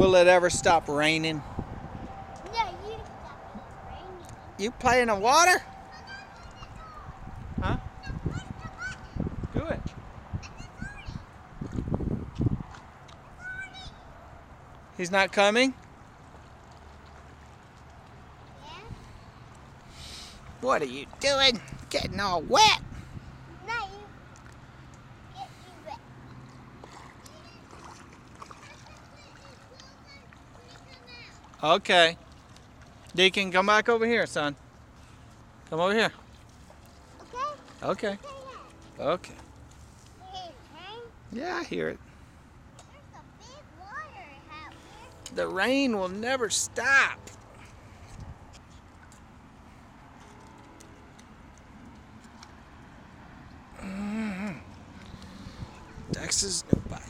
Will it ever stop raining? No, you stop raining. You play in the water? Huh? Do it. He's not coming? Yeah? What are you doing? Getting all wet. No, you get you wet. Okay. Deacon, come back over here, son. Come over here. Okay? Okay. Okay. Here's rain. Yeah, I hear it. There's a big water out here. The rain will never stop. Texas new bike.